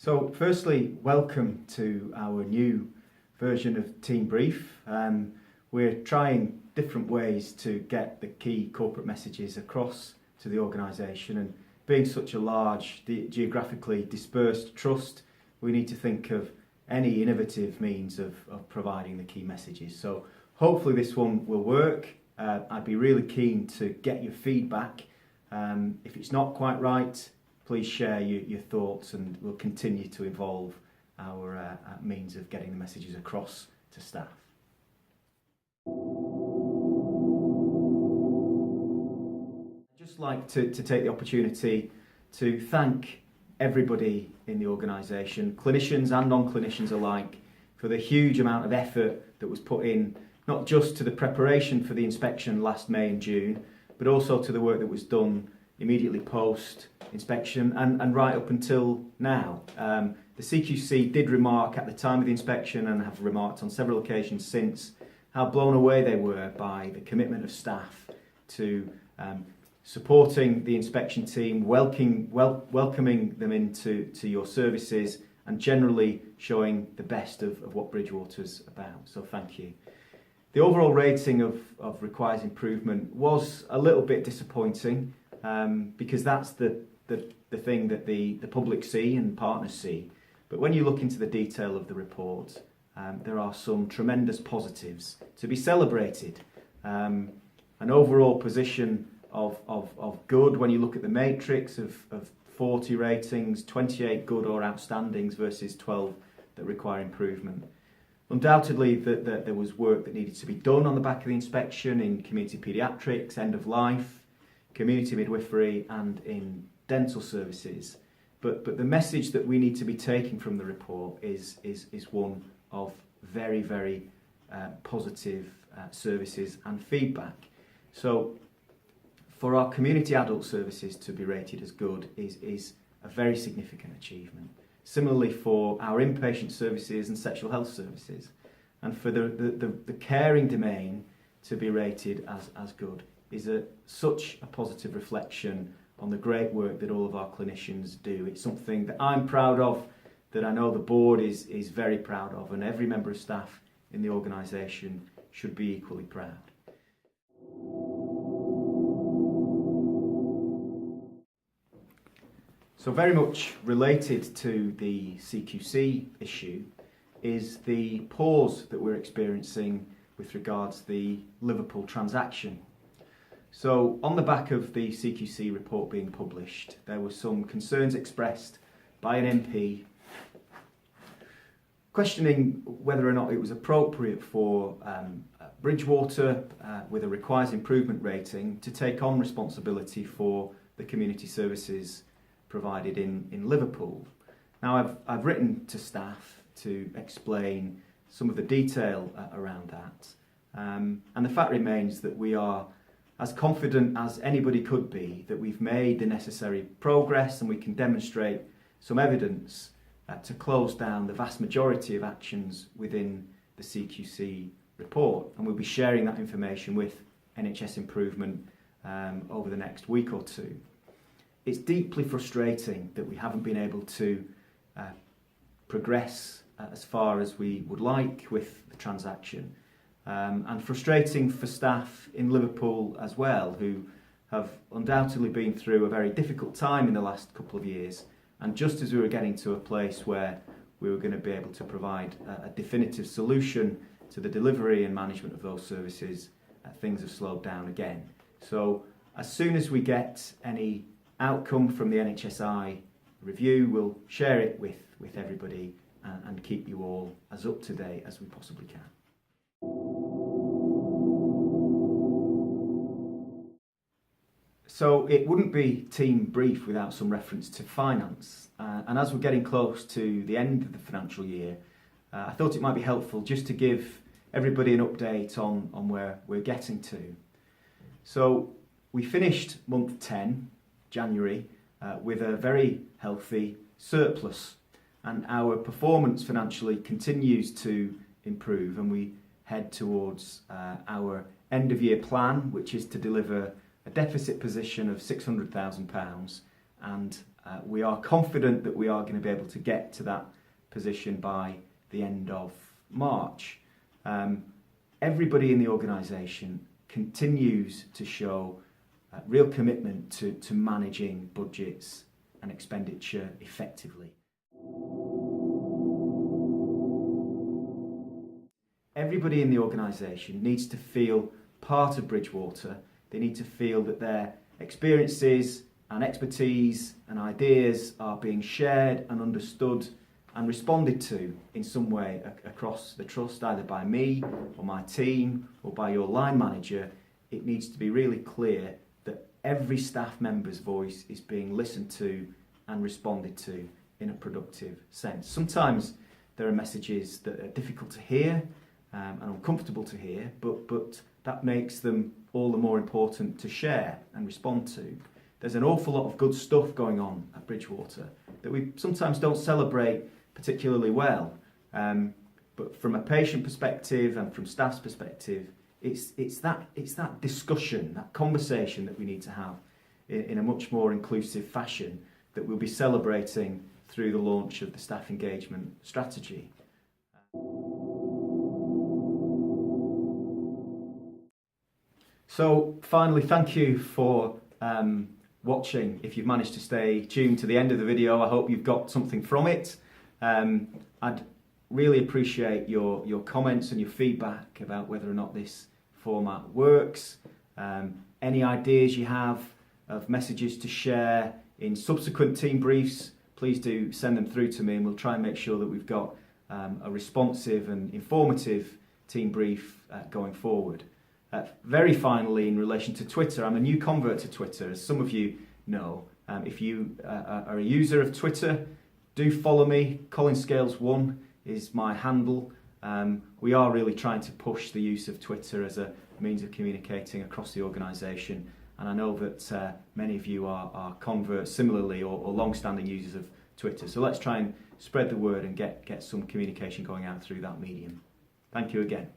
So firstly, welcome to our new version of Team Brief. We're trying different ways to get the key corporate messages across to the organisation, and being such a large, geographically dispersed trust, we need to think of any innovative means of providing the key messages. So hopefully this one will work. I'd be really keen to get your feedback. If it's not quite right, please share your thoughts, and we'll continue to evolve our means of getting the messages across to staff. I'd just like to take the opportunity to thank everybody in the organisation, clinicians and non-clinicians alike, for the huge amount of effort that was put in, not just to the preparation for the inspection last May and June, but also to the work that was done immediately post inspection and right up until now. The CQC did remark at the time of the inspection, and have remarked on several occasions since, how blown away they were by the commitment of staff to supporting the inspection team, welcoming them into your services, and generally showing the best of what Bridgewater's about. So thank you. The overall rating of requires improvement was a little bit disappointing, because that's the thing that the public see and partners see. But when you look into the detail of the report, there are some tremendous positives to be celebrated. An overall position of good when you look at the matrix of 40 ratings, 28 good or outstandings versus 12 that require improvement. Undoubtedly that there was work that needed to be done on the back of the inspection in community paediatrics, end of life, community midwifery and in dental services. But the message that we need to be taking from the report is one of very, very positive services and feedback. So for our community adult services to be rated as good is a very significant achievement. Similarly for our inpatient services and sexual health services. And for the caring domain to be rated as good is such a positive reflection on the great work that all of our clinicians do. It's something that I'm proud of, that I know the board is very proud of, and every member of staff in the organisation should be equally proud. So very much related to the CQC issue is the pause that we're experiencing with regards to the Liverpool transaction. So on the back of the CQC report being published, there were some concerns expressed by an MP questioning whether or not it was appropriate for Bridgewater, with a requires improvement rating, to take on responsibility for the community services provided in Liverpool. Now I've written to staff to explain some of the detail around that, and the fact remains that we are as confident as anybody could be that we've made the necessary progress, and we can demonstrate some evidence to close down the vast majority of actions within the CQC report, and we'll be sharing that information with NHS Improvement over the next week or two. It's deeply frustrating that we haven't been able to progress as far as we would like with the transaction, and frustrating for staff in Liverpool as well, who have undoubtedly been through a very difficult time in the last couple of years, and just as we were getting to a place where we were going to be able to provide a definitive solution to the delivery and management of those services, things have slowed down again. So as soon as we get any outcome from the NHSI review, we'll share it with everybody and keep you all as up to date as we possibly can. So it wouldn't be Team Brief without some reference to finance, and as we're getting close to the end of the financial year, I thought it might be helpful just to give everybody an update on where we're getting to. So we finished month 10, January, with a very healthy surplus, and our performance financially continues to improve, and we head towards our end of year plan, which is to deliver a deficit position of £600,000 and We are confident that we are going to be able to get to that position by the end of March. Everybody in the organisation continues to show real commitment to managing budgets and expenditure effectively. Everybody in the organisation needs to feel part of Bridgewater. They need to feel that their experiences and expertise and ideas are being shared and understood and responded to in some way across the trust, either by me or my team or by your line manager. It needs to be really clear that every staff member's voice is being listened to and responded to in a productive sense. Sometimes there are messages that are difficult to hear and uncomfortable to hear, but that makes them all the more important to share and respond to. There's an awful lot of good stuff going on at Bridgewater that we sometimes don't celebrate particularly well, but from a patient perspective and from staff's perspective, it's that discussion, that conversation that we need to have in a much more inclusive fashion that we'll be celebrating through the launch of the staff engagement strategy. So finally, thank you for watching. If you've managed to stay tuned to the end of the video, I hope you've got something from it. I'd really appreciate your comments and your feedback about whether or not this format works. Any ideas you have of messages to share in subsequent team briefs, please do send them through to me, and we'll try and make sure that we've got a responsive and informative team brief going forward. Very finally, in relation to Twitter, I'm a new convert to Twitter, as some of you know. If you are a user of Twitter, do follow me. ColinScales1 is my handle. We are really trying to push the use of Twitter as a means of communicating across the organisation, and I know that many of you are converts similarly or long-standing users of Twitter. So let's try and spread the word and get some communication going out through that medium. Thank you again.